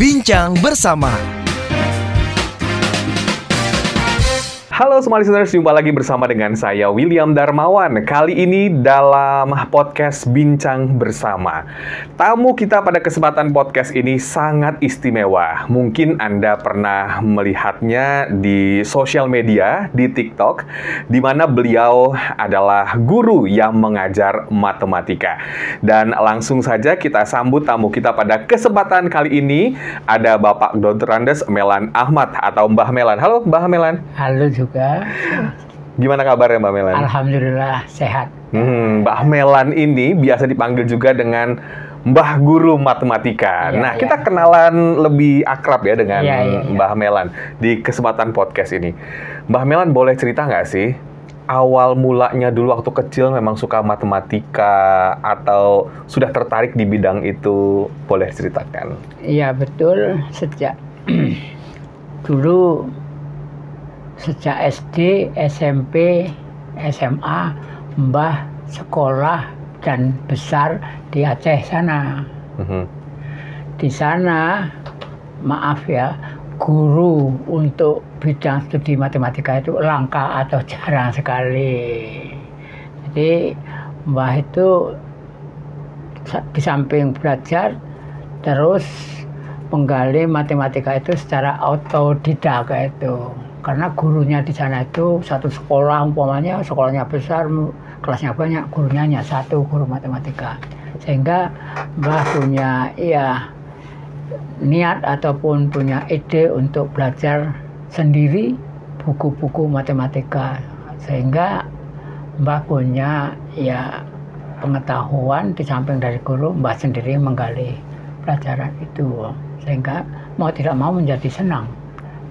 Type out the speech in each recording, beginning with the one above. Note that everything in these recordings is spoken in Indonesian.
Bincang Bersama. Halo semua listeners, jumpa lagi bersama dengan saya William Darmawan. Kali ini dalam podcast Bincang Bersama. Tamu kita pada kesempatan podcast ini sangat istimewa. Mungkin Anda pernah melihatnya di sosial media, di TikTok, di mana beliau adalah guru yang mengajar matematika. Dan langsung saja kita sambut tamu kita pada kesempatan kali ini. Ada Bapak Dr. Andes Melan Ahmad atau Mbah Melan. Halo Mbah Melan. Halo juga. Gimana kabarnya Mbak Melan? Alhamdulillah sehat. Mbah Melan ini biasa dipanggil juga dengan Mbah Guru Matematika. Iya, nah, iya. kita kenalan lebih akrab ya dengan Iya. Mbah Melan di kesempatan podcast ini. Mbah Melan boleh cerita nggak sih? Awal mulanya dulu waktu kecil memang suka matematika atau sudah tertarik di bidang itu? Boleh ceritakan. Iya betul, sejak dulu sejak SD, SMP, SMA, Mbah sekolah dan besar di Aceh sana. Mhm. Di sana, maaf ya, guru untuk bidang studi matematika itu langka atau jarang sekali. Jadi Mbah itu di samping belajar terus menggali matematika itu secara autodidak itu. Karena gurunya di sana itu satu sekolah, umpamanya sekolahnya besar, kelasnya banyak, gurunya hanya satu guru matematika. Sehingga Mbah punya niat ataupun punya ide untuk belajar sendiri buku-buku matematika. Sehingga Mbah punya pengetahuan di samping dari guru, Mbah sendiri menggali pelajaran itu. Sehingga mau tidak mau menjadi senang.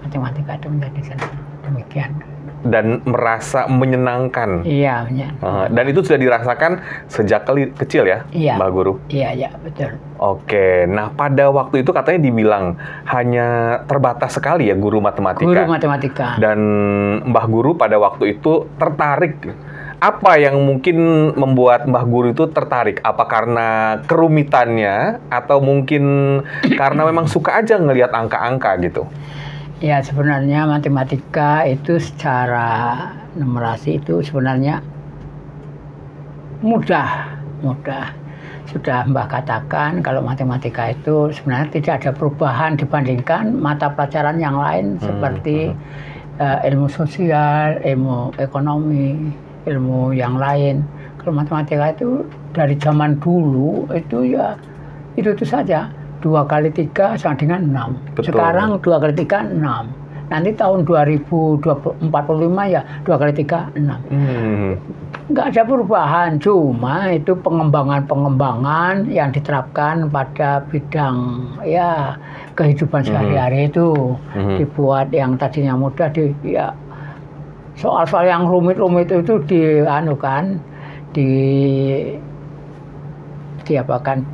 Matematika itu menjadi senang, demikian. Dan merasa menyenangkan. Iya, Dan itu sudah dirasakan sejak kecil ya, Iya. Mbah Guru? Iya, betul. Oke, nah pada waktu itu katanya dibilang hanya terbatas sekali ya guru matematika. Guru matematika. Dan Mbah Guru pada waktu itu tertarik. Apa yang mungkin membuat Mbah Guru itu tertarik? Apa karena kerumitannya atau mungkin karena memang suka aja ngelihat angka-angka gitu? Ya sebenarnya matematika itu secara numerasi itu sebenarnya mudah. Sudah Mbah katakan kalau matematika itu sebenarnya tidak ada perubahan dibandingkan mata pelajaran yang lain seperti ilmu sosial, ilmu ekonomi, ilmu yang lain. Kalau matematika itu dari zaman dulu itu itu saja. 2 kali 3 sama dengan 6. Betul. Sekarang 2 kali 3, 6. Nanti tahun 2045 ya 2 kali 3, 6. Nggak ada perubahan, cuma itu pengembangan yang diterapkan pada bidang kehidupan sehari-hari itu. Dibuat yang tadinya mudah, soal-soal yang rumit-rumit itu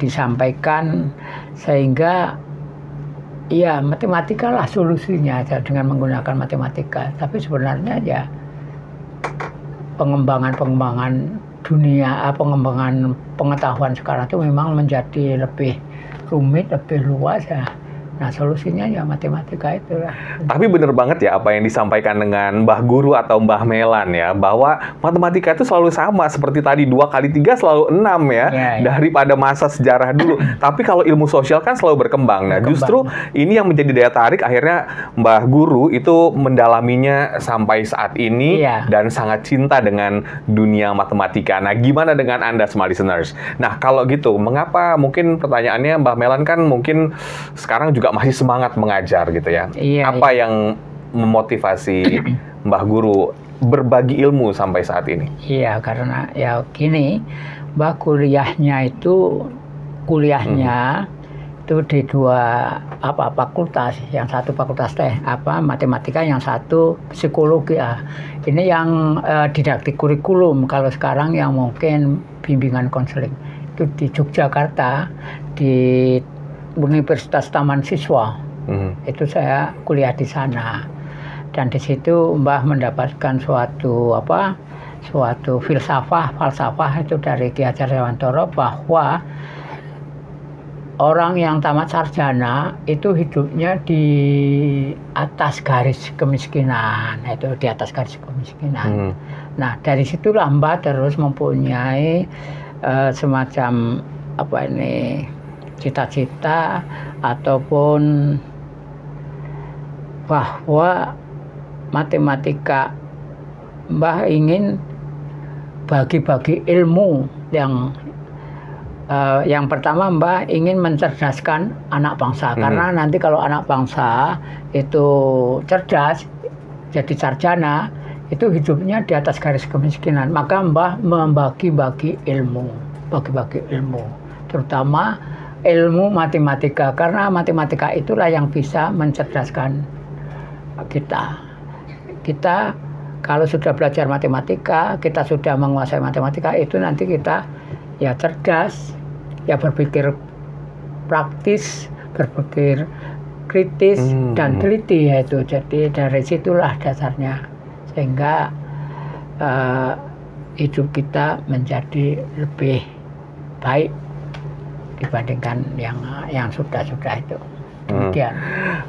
disampaikan sehingga matematika lah solusinya dengan menggunakan matematika. Tapi sebenarnya pengembangan dunia, pengembangan pengetahuan sekarang itu memang menjadi lebih rumit, lebih luas ya. Nah solusinya matematika itulah. Tapi bener banget ya apa yang disampaikan dengan Mbah Guru atau Mbah Melan ya, bahwa matematika itu selalu sama seperti tadi 2 kali 3 selalu 6 ya, daripada masa sejarah dulu. Tapi kalau ilmu sosial kan selalu berkembang. Nah justru ini yang menjadi daya tarik akhirnya Mbah Guru itu mendalaminya sampai saat ini dan sangat cinta dengan dunia matematika. Nah gimana dengan Anda semua listeners? Nah kalau gitu, mengapa mungkin pertanyaannya Mbah Melan kan mungkin sekarang juga masih semangat mengajar gitu ya. Apa yang memotivasi Mbah Guru berbagi ilmu sampai saat ini? Iya, karena gini, Mbah kuliahnya itu di 2 fakultas. Yang satu fakultas matematika, yang satu psikologi. Ini yang didaktik kurikulum. Kalau sekarang yang mungkin bimbingan konseling itu di Yogyakarta di Universitas Taman Siswa. Itu saya kuliah di sana. Dan di situ Mbah mendapatkan suatu falsafah itu dari Ki Hajar Dewantara bahwa orang yang tamat sarjana itu hidupnya di atas garis kemiskinan, itu di atas garis kemiskinan. Nah, dari situlah Mbah terus mempunyai semacam cita-cita ataupun bahwa matematika Mbah ingin bagi-bagi ilmu yang pertama Mbah ingin mencerdaskan anak bangsa, karena nanti kalau anak bangsa itu cerdas jadi sarjana itu hidupnya di atas garis kemiskinan, maka Mbah membagi-bagi ilmu, terutama ilmu matematika, karena matematika itulah yang bisa mencerdaskan kita kalau sudah belajar matematika, kita sudah menguasai matematika, itu nanti kita ya cerdas, ya berpikir praktis, berpikir kritis dan teliti, yaitu. Jadi dari situlah dasarnya, sehingga hidup kita menjadi lebih baik dibandingkan yang sudah-sudah itu. Demikian.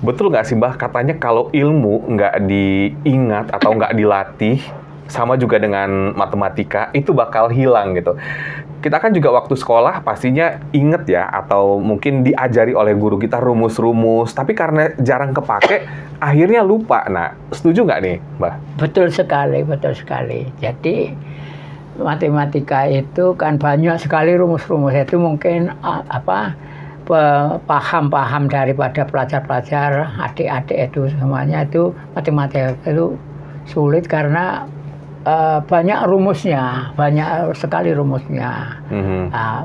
Betul nggak sih Mbah, katanya kalau ilmu nggak diingat atau nggak dilatih, sama juga dengan matematika, itu bakal hilang gitu. Kita kan juga waktu sekolah pastinya inget ya, atau mungkin diajari oleh guru kita rumus-rumus, tapi karena jarang kepake, akhirnya lupa. Nah, setuju nggak nih Mbah? Betul sekali, betul sekali. Jadi matematika itu kan banyak sekali rumus-rumus, itu mungkin paham-paham daripada pelajar-pelajar, adik-adik itu semuanya itu matematika itu sulit karena banyak rumusnya, banyak sekali rumusnya.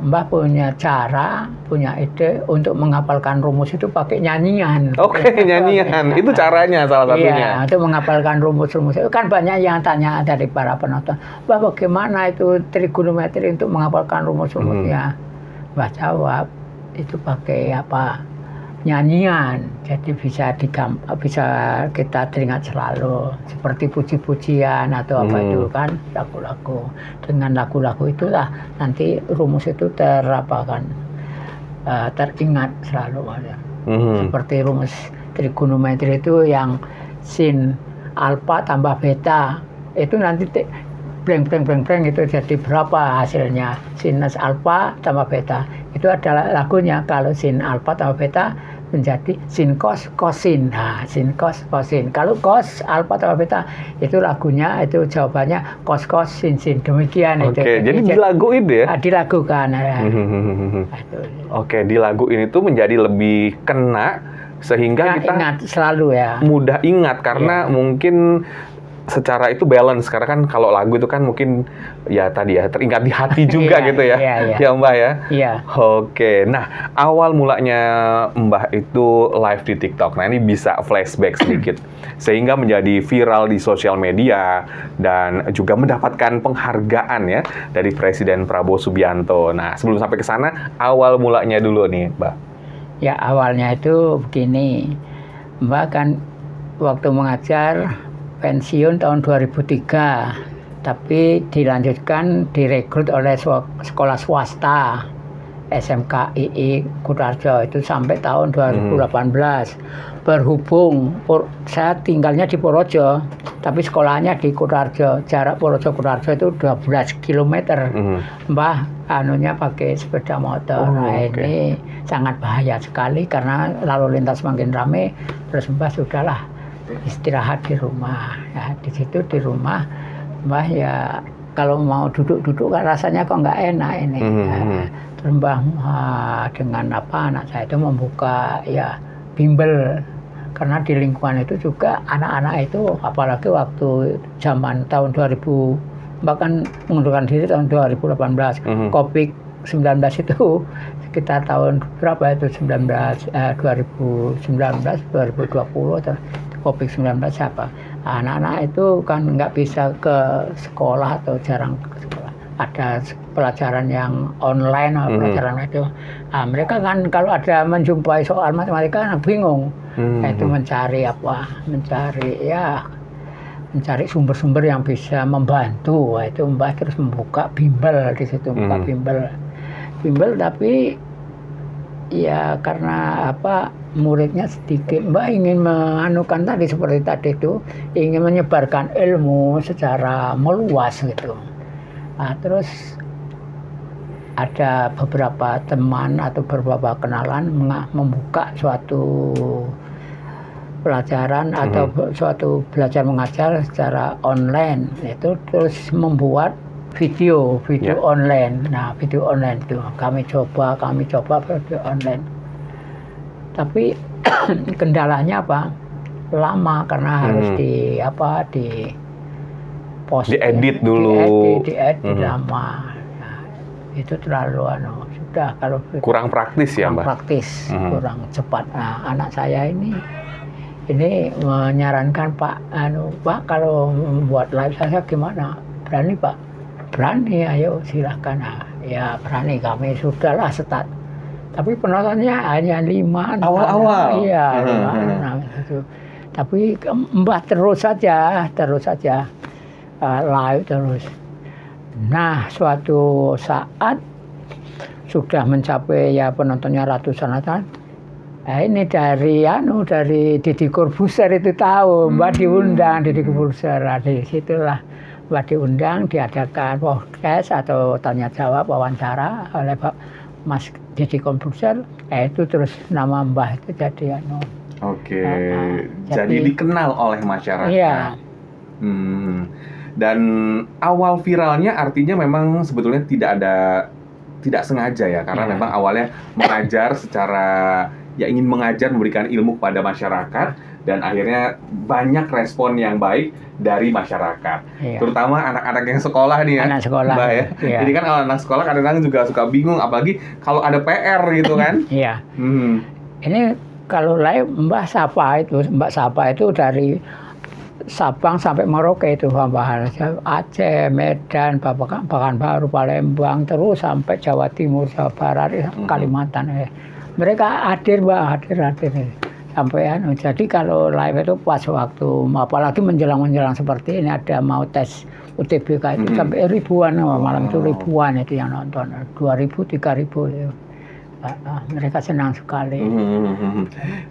Mbah punya cara, punya ide untuk menghafalkan rumus itu pakai nyanyian. Oke, nyanyian. Itu caranya salah satunya. Iya, untuk menghafalkan rumus-rumus itu kan banyak yang tanya dari para penonton, Mbah bagaimana itu trigonometri untuk menghafalkan rumus-rumusnya? Mbah jawab, itu pakai nyanyian, jadi bisa kita teringat selalu, seperti puji-pujian atau apa itu kan, lagu-lagu. Dengan lagu-lagu itulah nanti rumus itu teringat selalu. Seperti rumus trigonometri itu yang sin alfa tambah beta, itu nanti breng itu jadi berapa hasilnya, sinus alfa tambah beta. Itu adalah lagunya. Kalau sin alfa tambah beta menjadi sin cos kosin. Nah, sin cos kosin. Kalau cos alfa tambah beta itu lagunya, itu jawabannya cos sin. Demikian. Oke, jadi dilaguin ya? Dilagukan. Oke, dilaguin itu menjadi lebih kena, sehingga kita ingat selalu ya. Mudah ingat karena mungkin secara itu balance, karena kan kalau lagu itu kan mungkin ya tadi ya teringat di hati juga gitu ya. Ya Mbah ya. Iya. Oke. Nah, awal mulanya Mbah itu live di TikTok. Nah, ini bisa flashback sedikit sehingga menjadi viral di sosial media dan juga mendapatkan penghargaan ya dari Presiden Prabowo Subianto. Nah, sebelum sampai ke sana, awal mulanya dulu nih, Mbah. Ya, awalnya itu begini. Mbah kan waktu mengajar pensiun tahun 2003, tapi dilanjutkan direkrut oleh sekolah swasta SMKII Kutarjo itu sampai tahun 2018. Berhubung saya tinggalnya di Purworejo, tapi sekolahnya di Kutarjo, jarak Purworejo Kutarjo itu 12 km. Mbah anunya pakai sepeda motor. Ini sangat bahaya sekali karena lalu lintas makin ramai. Terus Mbah sudahlah istirahat di rumah. Ya, di situ di rumah Mbah ya kalau mau duduk-duduk kan rasanya kok nggak enak ini. Terus Mbah dengan anak saya itu membuka ya bimbel, karena di lingkungan itu juga anak-anak itu, apalagi waktu zaman tahun 2000, bahkan mengundurkan diri tahun 2018, COVID-19 itu sekitar tahun berapa itu 2019 2020 atau COVID-19 siapa? Anak-anak itu kan nggak bisa ke sekolah atau jarang ke sekolah. Ada pelajaran yang online atau pelajaran itu. Nah, mereka kan kalau ada menjumpai soal matematika bingung. Itu mencari mencari sumber-sumber yang bisa membantu. Itu Mbah terus membuka bimbel di situ, bimbel tapi Ya karena apa, muridnya sedikit. Mbak ingin menganukan tadi seperti tadi itu, ingin menyebarkan ilmu secara meluas gitu. Nah, terus ada beberapa teman atau beberapa kenalan membuka suatu pelajaran atau suatu belajar mengajar secara online, itu terus membuat video online. Nah, video online itu kami coba video online. Tapi kendalanya apa? Lama karena harus di post, diedit dulu. Diedit lama. Nah, itu terlalu sudah kalau kurang praktis ya, Mbak. Praktis, kurang cepat. Nah, anak saya ini menyarankan Pak kalau membuat live saya gimana? Berani Pak? Berani, ayo silahkan. Nah, ya berani, kami sudahlah start. Tapi penontonnya hanya 5 awal-awal. Iya, 5, gitu. Tapi Mbah terus saja live terus. Nah, suatu saat sudah mencapai ya penontonnya ratusan. Nah, ini dari Deddy Corbuzier itu tahu, Mbak diundang Deddy Corbuzier. Dari situlah Mbak diundang, diadakan podcast atau tanya jawab wawancara oleh Pak Mas Deddy Corbuzier. Itu terus nama Mbah itu jadi Oke, jadi dikenal oleh masyarakat. Iya. Dan awal viralnya artinya memang sebetulnya tidak sengaja ya, karena memang awalnya mengajar secara ingin mengajar, memberikan ilmu kepada masyarakat, dan akhirnya banyak respon yang baik dari masyarakat. Terutama anak-anak yang sekolah nih ya. Anak sekolah. Mbak ya. Jadi kan kalau anak sekolah kadang-kadang juga suka bingung, apalagi kalau ada PR gitu kan. Iya. Ini kalau live Mbak Sapa itu dari Sabang sampai Merauke itu, Aceh, Medan, Pekanbaru, Palembang, terus sampai Jawa Timur, Jawa Barat, Kalimantan. Mereka hadir Mbak, hadir sampai jadi kalau live itu pas waktu, apalagi menjelang seperti ini, ada mau tes UTBK itu sampai ribuan, malam itu ribuan itu yang nonton, 2.000, 3.000 itu. Mereka senang sekali.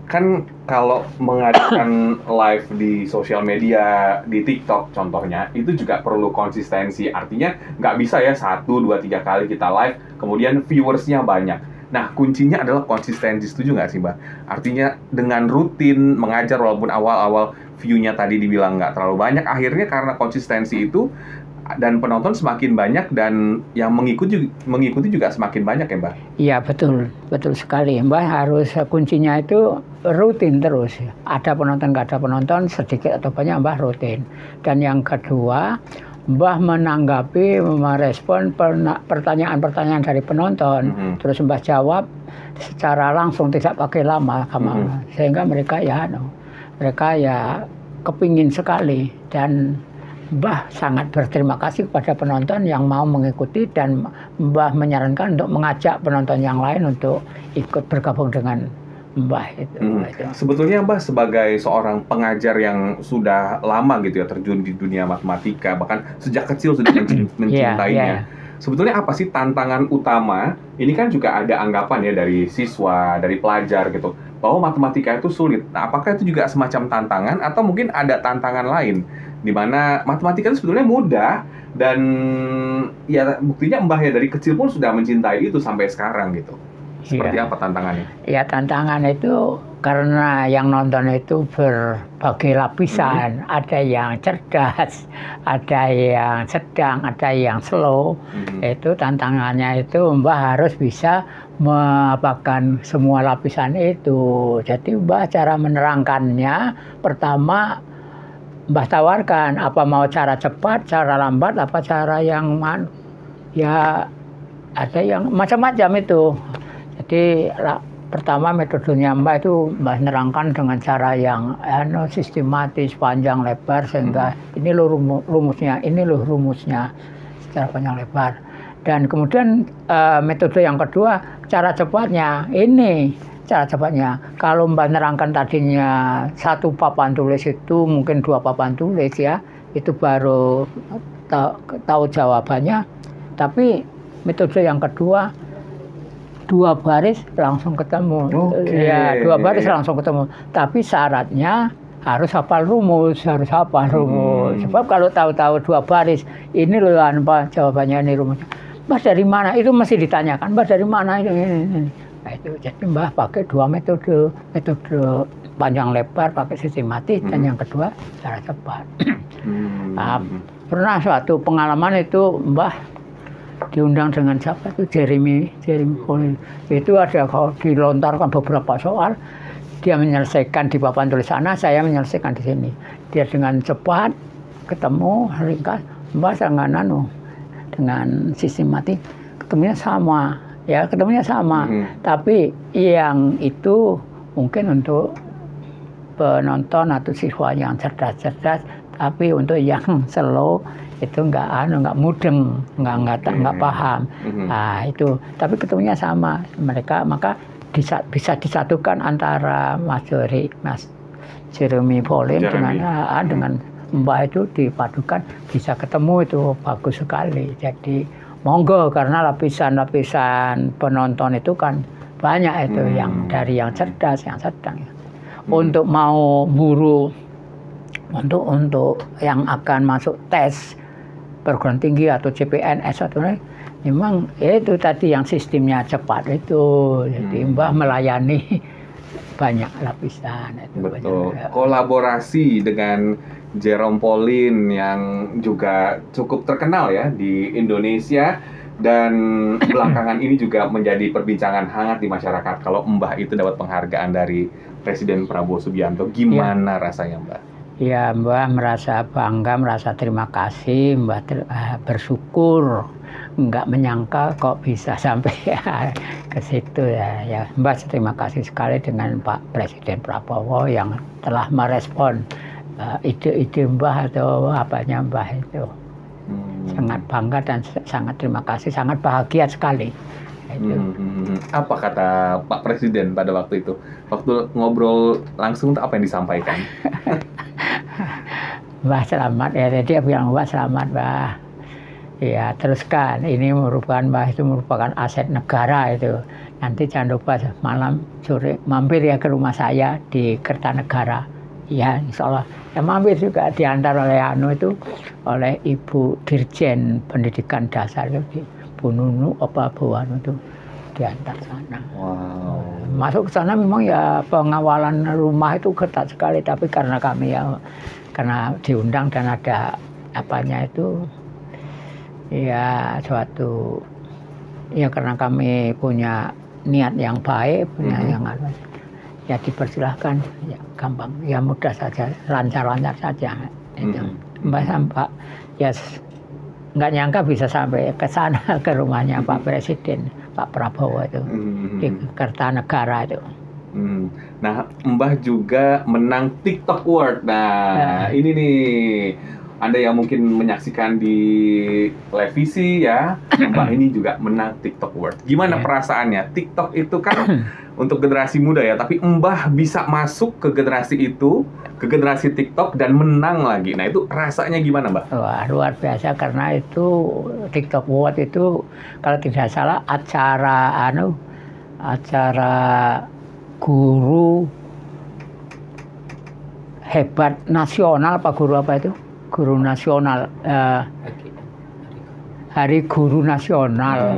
Kan kalau mengadakan live di sosial media, di TikTok contohnya, itu juga perlu konsistensi. Artinya nggak bisa ya 1, 2, 3 kali kita live, kemudian viewersnya banyak. Nah, kuncinya adalah konsistensi. Setuju nggak sih, Mbak? Artinya dengan rutin mengajar, walaupun awal-awal view-nya tadi dibilang nggak terlalu banyak, akhirnya karena konsistensi itu dan penonton semakin banyak dan yang mengikuti juga semakin banyak ya, Mbak? Iya, betul sekali. Mbak harus kuncinya itu rutin terus. Ada penonton, nggak ada penonton, sedikit atau banyak Mbak rutin. Dan yang kedua, Mbah menanggapi, merespon pertanyaan-pertanyaan dari penonton, terus Mbah jawab secara langsung, tidak pakai lama, sehingga mereka ya kepingin sekali. Dan Mbah sangat berterima kasih kepada penonton yang mau mengikuti, dan Mbah menyarankan untuk mengajak penonton yang lain untuk ikut bergabung dengan Mbah itu. Sebetulnya Mbah sebagai seorang pengajar yang sudah lama gitu ya terjun di dunia matematika, bahkan sejak kecil sudah mencintainya. Sebetulnya apa sih tantangan utama? Ini kan juga ada anggapan ya dari siswa, dari pelajar gitu, bahwa matematika itu sulit. Nah, apakah itu juga semacam tantangan atau mungkin ada tantangan lain di mana matematika itu sebetulnya mudah dan ya buktinya Mbah ya dari kecil pun sudah mencintai itu sampai sekarang gitu. Seperti apa tantangannya? Ya, tantangan itu karena yang nonton itu berbagai lapisan. Ada yang cerdas, ada yang sedang, ada yang slow. Itu tantangannya itu Mbah harus bisa mengapakan semua lapisan itu. Jadi Mbah cara menerangkannya, pertama Mbah tawarkan apa mau cara cepat, cara lambat, apa cara yang ya ada yang macam-macam itu. Jadi pertama metodenya Mbah itu Mbah nerangkan dengan cara yang sistematis, panjang lebar, sehingga ini loh rumusnya, ini loh rumusnya secara panjang lebar. Dan kemudian metode yang kedua, cara cepatnya ini. Cara cepatnya, kalau Mbah nerangkan tadinya 1 papan tulis itu mungkin 2 papan tulis ya, itu baru tahu jawabannya. Tapi metode yang kedua, 2 baris langsung ketemu. Ya, 2 baris langsung ketemu. Tapi syaratnya harus hafal rumus, Sebab kalau tahu-tahu 2 baris, ini loh Pak jawabannya, ini rumusnya. Mbah dari mana? Itu mesti ditanyakan. Mbah dari mana itu? Ini. Nah, itu jadi Mbah pakai 2 metode panjang lebar pakai sistematis dan yang kedua cara cepat. Nah, pernah suatu pengalaman itu Mbah diundang dengan siapa itu Jeremy Pauline. Itu ada kalau dilontarkan beberapa soal, dia menyelesaikan di papan tulis sana, saya menyelesaikan di sini. Dia dengan cepat ketemu ringkas, Mbah dengan sistematik ketemunya sama, Tapi yang itu mungkin untuk penonton atau siswa yang cerdas, tapi untuk yang slow itu nggak mudeng, nggak paham. Nah, itu. Tapi ketemunya sama mereka, maka bisa disatukan antara Mas Jeremy Pauline dengan Mbah itu dipadukan, bisa ketemu itu bagus sekali. Jadi monggo, karena lapisan-lapisan penonton itu kan banyak itu, yang dari yang cerdas, yang sedang. Untuk mau guru untuk yang akan masuk tes perguruan tinggi atau CPNS atau memang itu tadi yang sistemnya cepat itu. Jadi Mbah melayani banyak lapisan itu. Betul. Kolaborasi dengan Jerome Pauline yang juga cukup terkenal ya di Indonesia, dan belakangan ini juga menjadi perbincangan hangat di masyarakat. Kalau Mbah itu dapat penghargaan dari Presiden Prabowo Subianto, gimana rasanya Mbah? Ya, Mbah merasa bangga, merasa terima kasih, Mbah bersyukur, nggak menyangka kok bisa sampai ke situ ya. Ya, Mbah terima kasih sekali dengan Pak Presiden Prabowo yang telah merespon ide-ide Mbah atau apanya Mbah itu. Sangat bangga dan sangat terima kasih, sangat bahagia sekali. Apa kata Pak Presiden pada waktu itu? Waktu ngobrol langsung apa yang disampaikan? Mbah selamat ya, dia bilang Mbah selamat Mbah. Ya teruskan, ini merupakan Mbah itu merupakan aset negara itu. Nanti jangan lupa malam sore mampir ya ke rumah saya di Kertanegara. Ya insya Allah. Ya mampir juga diantar oleh Ibu Dirjen Pendidikan Dasar itu, Bu Nunu Bu Anu itu diantar sana. Wow. Masuk ke sana memang ya pengawalan rumah itu ketat sekali, tapi karena kami karena diundang dan ada apanya itu ya suatu ya karena kami punya niat yang baik, punya yang ya dipersilahkan, ya gampang, ya mudah saja, lancar-lancar saja. Mbak sampai ya nggak nyangka bisa sampai ke sana, ke rumahnya Pak Presiden, Pak Prabowo itu di Kertanegara itu. Nah, Mbah juga menang TikTok Award. Nah, ini nih, Anda yang mungkin menyaksikan di televisi ya, Mbah ini juga menang TikTok Award. Gimana perasaannya? TikTok itu kan untuk generasi muda ya, tapi Mbah bisa masuk ke generasi itu, ke generasi TikTok dan menang lagi. Nah, itu rasanya gimana, Mbah? Wah, luar biasa, karena itu TikTok Award itu kalau tidak salah acara guru hebat nasional, Pak Guru apa itu? Guru nasional, Hari Guru Nasional.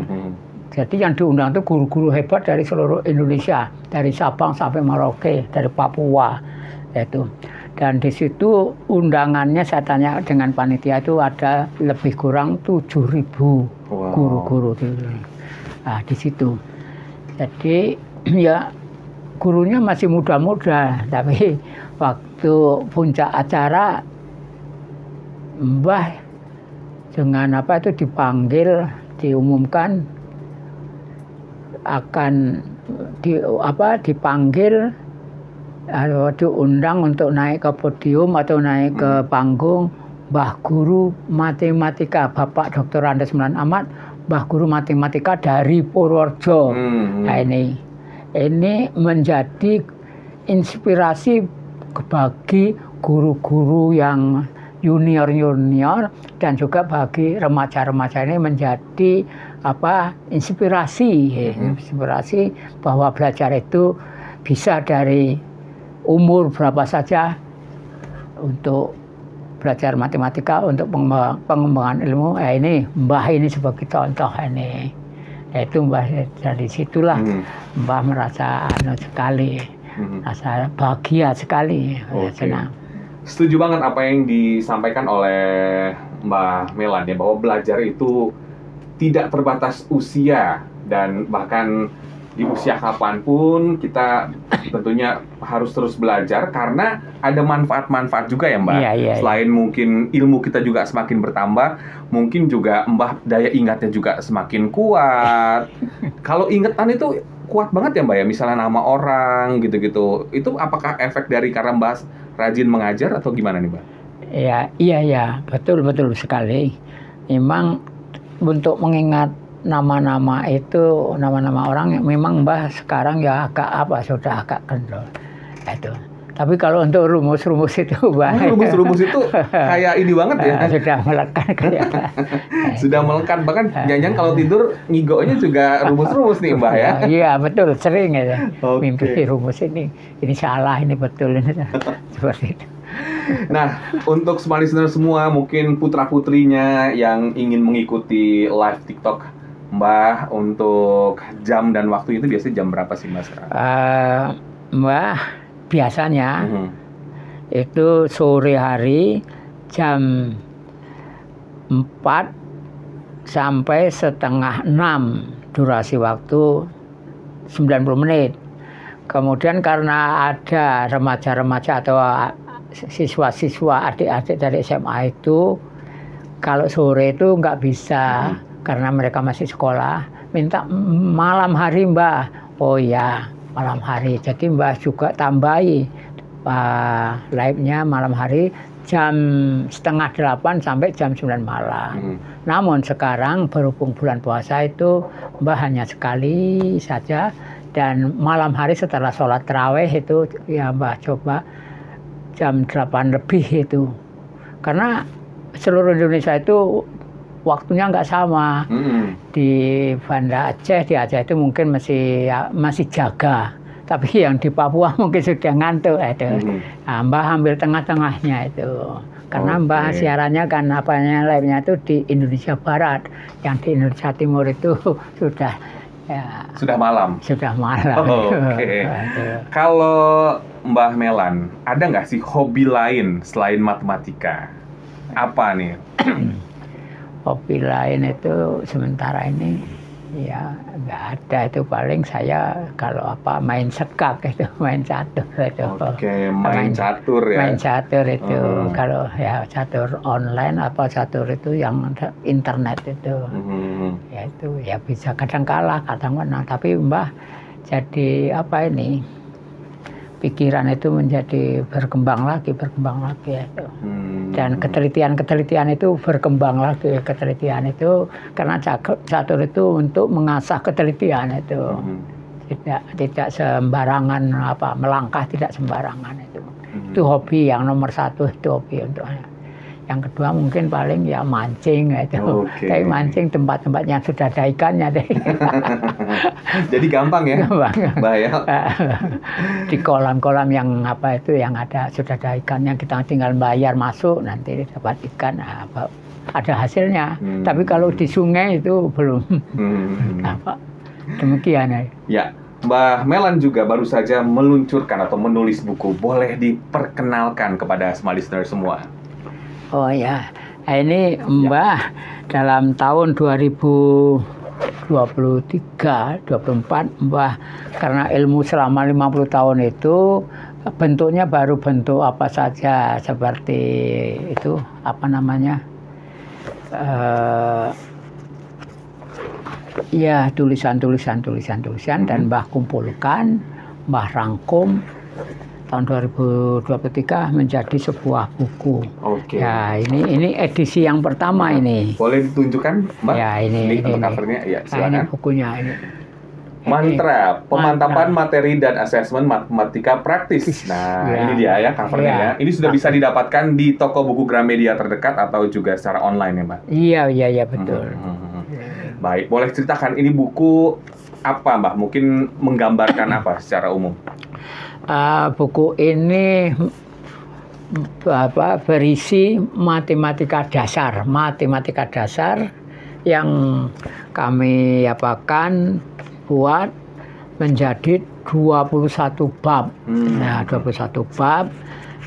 Jadi yang diundang itu guru-guru hebat dari seluruh Indonesia, dari Sabang sampai Merauke, dari Papua itu. Dan di situ undangannya saya tanya dengan panitia itu ada lebih kurang 7.000 guru-guru. Nah, di situ. Jadi ya gurunya masih muda-muda, tapi waktu puncak acara Mbah dengan dipanggil, diumumkan akan dipanggil diundang untuk naik ke podium atau naik ke panggung Mbah Guru Matematika Bapak Dr. Andes Melan Ahmad, Mbah Guru Matematika dari Purworejo. Nah, ini menjadi inspirasi bagi guru-guru yang junior dan juga bagi remaja-remaja ini menjadi inspirasi bahwa belajar itu bisa dari umur berapa saja untuk belajar matematika untuk pengembangan ilmu. Ini Mbah ini sebagai contoh ini. Itu Mbah dari situlah Mbah merasa sekali, rasa bahagia sekali, senang. Setuju banget apa yang disampaikan oleh Mbah Melan ya, bahwa belajar itu tidak terbatas usia dan bahkan di usia kapanpun kita tentunya harus terus belajar karena ada manfaat-manfaat juga ya Mbak. Iya. Selain mungkin ilmu kita juga semakin bertambah, mungkin juga Mbah daya ingatnya juga semakin kuat. Kalau ingatan itu kuat banget ya Mbak ya, misalnya nama orang gitu-gitu. Itu apakah efek dari karena Mbah rajin mengajar atau gimana nih Mbak? Iya, betul sekali. Memang untuk mengingat nama-nama orang memang Mbah sekarang ya sudah agak kendor itu. Tapi kalau untuk rumus-rumus itu Mbah, rumus-rumus itu kayak ini banget ya. Sudah melekat kayak. Sudah melekat, bahkan jangan kalau tidur ngigonya juga rumus-rumus nih Mbah ya. Iya betul, sering ya. Mimpi rumus ini salah, ini betul ini seperti itu. Nah, untuk semua listener semua, mungkin putra-putrinya yang ingin mengikuti live TikTok Mbah, untuk jam dan waktu itu biasanya jam berapa sih Mbak sekarang? Mbah biasanya itu sore hari jam 4 sampai setengah 6 durasi waktu 90 menit. Kemudian karena ada remaja-remaja atau siswa-siswa adik-adik dari SMA itu kalau sore itu nggak bisa karena mereka masih sekolah, minta malam hari Mbah. Oh ya, malam hari. Jadi Mbah juga tambahi live-nya malam hari jam 7:30 sampai jam 9 malam. Namun sekarang berhubung bulan puasa itu Mbah hanya sekali saja, dan malam hari setelah sholat tarawih itu ya Mbah coba jam 8 lebih itu. Karena seluruh Indonesia itu waktunya nggak sama. Di Banda Aceh, di Aceh itu mungkin masih jaga, tapi yang di Papua mungkin sudah ngantuk itu. Nah, Mbah ambil tengah-tengahnya itu, karena Mbah siarannya kan live-nya itu di Indonesia Barat, yang di Indonesia Timur itu sudah malam. Kalau Mbah Melan, ada nggak sih hobi lain selain matematika? Apa nih? Hobi lain itu sementara ini ya nggak ada. Itu paling saya kalau main sekak itu, main catur itu. Main catur ya. Main catur itu kalau ya catur online catur itu yang internet itu. Ya itu ya bisa kadang kalah, kadang menang. Tapi Mbah jadi pikiran itu menjadi berkembang lagi itu. Dan ketelitian itu berkembang lagi, karena catur itu untuk mengasah ketelitian itu. Tidak sembarangan melangkah, tidak sembarangan itu. Itu hobi yang nomor 1, itu hobi untuk saya. Yang kedua mungkin paling ya mancing itu. Tapi mancing tempat-tempat yang sudah ada ikannya deh. Jadi gampang ya? Gampang. Bahaya. Di kolam-kolam yang yang sudah ada ikannya, kita tinggal bayar masuk, nanti dapat ikan, ada hasilnya. Tapi kalau di sungai itu belum. Demikian ya. Mbah Melan juga baru saja meluncurkan atau menulis buku. Boleh diperkenalkan kepada semua listener semua? Oh ya, ini Mbah dalam tahun 2023-24 Mbah, karena ilmu selama 50 tahun itu bentuknya baru bentuk apa saja, seperti itu ya tulisan dan Mbah kumpulkan, Mbah rangkum tahun 2023 menjadi sebuah buku. Ya, ini edisi yang pertama ini. Boleh ditunjukkan, Mbak? Ya, ini covernya. Ya, silakan. Ini bukunya ini. Mantra, pemantapan materi dan asesmen matematika praktis. Nah, Ya. ini dia ya covernya ya. Ini sudah bisa didapatkan di toko buku Gramedia terdekat atau juga secara online ya, Mbak? Iya, betul. Baik, boleh ceritakan ini buku apa, Mbak? Mungkin menggambarkan apa secara umum? Buku ini berisi matematika dasar yang kami buat menjadi 21 bab. Nah, 21 bab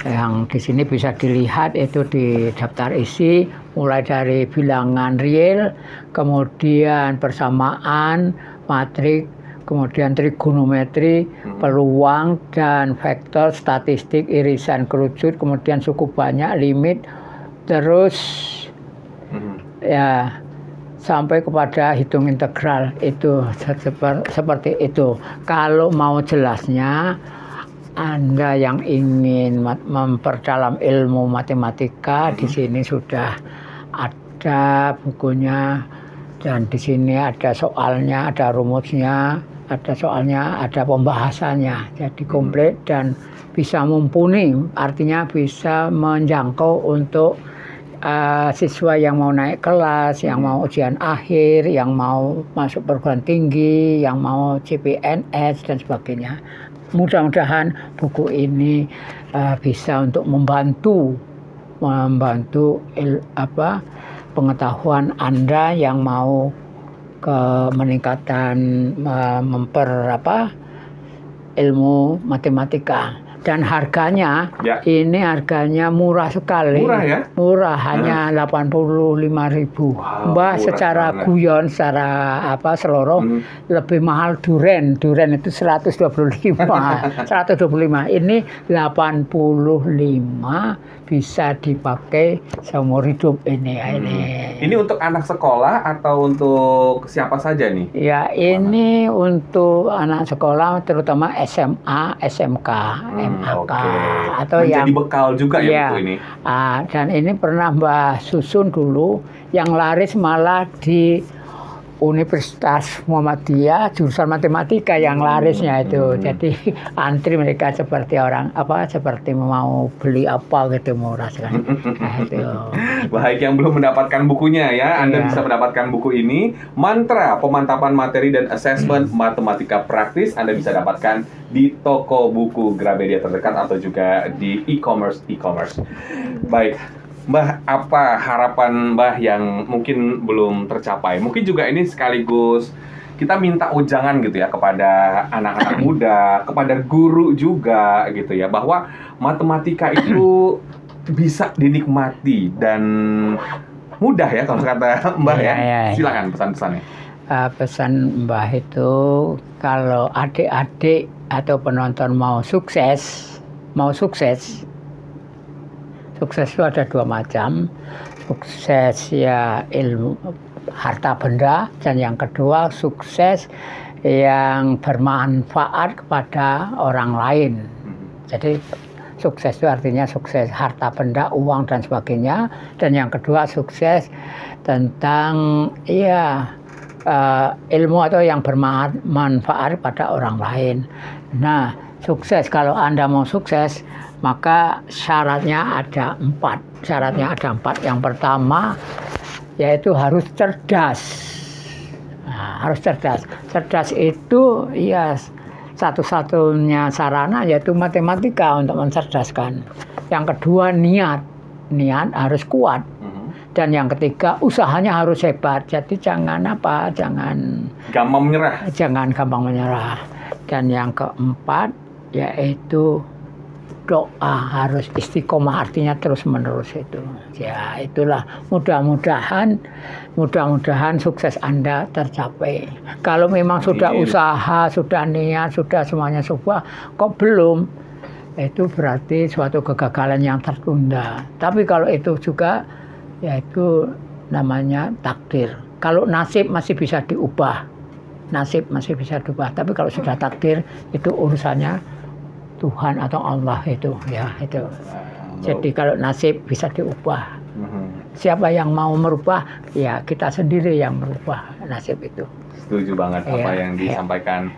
yang di sini bisa dilihat itu di daftar isi mulai dari bilangan real, kemudian persamaan, matrik, kemudian trigonometri, peluang dan vektor, statistik, irisan kerucut, kemudian cukup banyak, limit, terus ya sampai kepada hitung integral itu seperti itu. Kalau mau jelasnya, Anda yang ingin memperdalam ilmu matematika, di sini sudah ada bukunya dan di sini ada soalnya, ada rumusnya, ada pembahasannya. Jadi komplit dan bisa mumpuni, artinya bisa menjangkau untuk siswa yang mau naik kelas, yang mau ujian akhir, yang mau masuk perguruan tinggi, yang mau CPNS dan sebagainya. Mudah-mudahan buku ini bisa untuk membantu pengetahuan Anda yang mau ke meningkatkan ilmu matematika. Dan harganya, ini harganya murah sekali. Murah ya? Murah, hanya 85.000. Mbah secara guyon, secara seloroh, lebih mahal duren. Duren itu 125. 125. Ini 85 bisa dipakai seumur hidup ini. Ini untuk anak sekolah atau untuk siapa saja nih? Ya, ini untuk anak sekolah terutama SMA, SMK. Atau menjadi bekal juga ya buku ini. Dan ini pernah Mbah susun dulu, yang laris malah di Universitas Muhammadiyah jurusan matematika yang larisnya itu. Jadi antri mereka seperti seperti mau beli apa gitu, murah sekali. Baik, yang belum mendapatkan bukunya ya, Anda bisa mendapatkan buku ini, Mantra, Pemantapan Materi dan Asesmen Matematika Praktis. Anda bisa dapatkan di toko buku Gramedia terdekat atau juga di e-commerce. Baik, Mbah, apa harapan Mbah yang mungkin belum tercapai? Mungkin juga ini sekaligus kita minta ujangan gitu ya kepada anak-anak muda, kepada guru juga gitu ya, bahwa matematika itu bisa dinikmati dan mudah ya kalau kata Mbah ya. Silakan pesan-pesannya. Pesan Mbah itu, kalau adik-adik atau penonton mau sukses itu ada dua macam. Sukses ya ilmu harta benda, dan yang kedua sukses yang bermanfaat kepada orang lain. Jadi sukses itu artinya sukses harta benda, uang dan sebagainya, dan yang kedua sukses tentang ilmu atau yang bermanfaat pada orang lain. Nah, sukses, kalau Anda mau sukses, maka syaratnya ada 4. Yang pertama yaitu harus cerdas. Harus cerdas. Cerdas itu ya satu-satunya sarana yaitu matematika untuk mencerdaskan. Yang kedua niat harus kuat. Dan yang ketiga usahanya harus hebat. Jadi jangan gampang menyerah. Dan yang keempat yaitu doa, harus istiqomah, artinya terus menerus itu. Ya, itulah, mudah-mudahan sukses Anda tercapai. Kalau memang sudah usaha, sudah niat, sudah semuanya coba, kok belum, itu berarti suatu kegagalan yang tertunda. Tapi kalau itu juga, yaitu namanya takdir. Kalau nasib masih bisa diubah, tapi kalau sudah takdir, itu urusannya Tuhan atau Allah itu. Jadi kalau nasib bisa diubah. siapa yang mau merubah, ya kita sendiri yang merubah nasib itu. Setuju banget apa yang disampaikan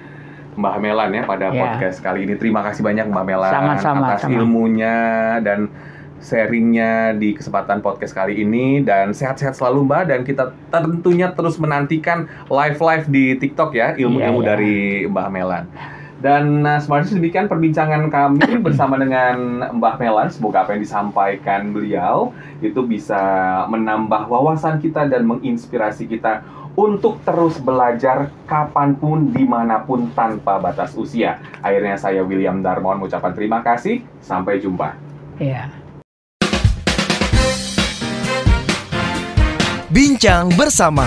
Mbah Melan ya pada podcast kali ini. Terima kasih banyak Mbah Melan atas ilmunya dan sharingnya di kesempatan podcast kali ini, dan sehat-sehat selalu Mbak, dan kita tentunya terus menantikan live di TikTok ya ilmu-ilmu dari Mbah Melan. Dan sebenarnya demikian perbincangan kami bersama dengan Mbah Melan. Semoga apa yang disampaikan beliau itu bisa menambah wawasan kita dan menginspirasi kita untuk terus belajar kapanpun, dimanapun, tanpa batas usia. Akhirnya saya William Darmawan mengucapkan terima kasih. Sampai jumpa. Iya. Bincang bersama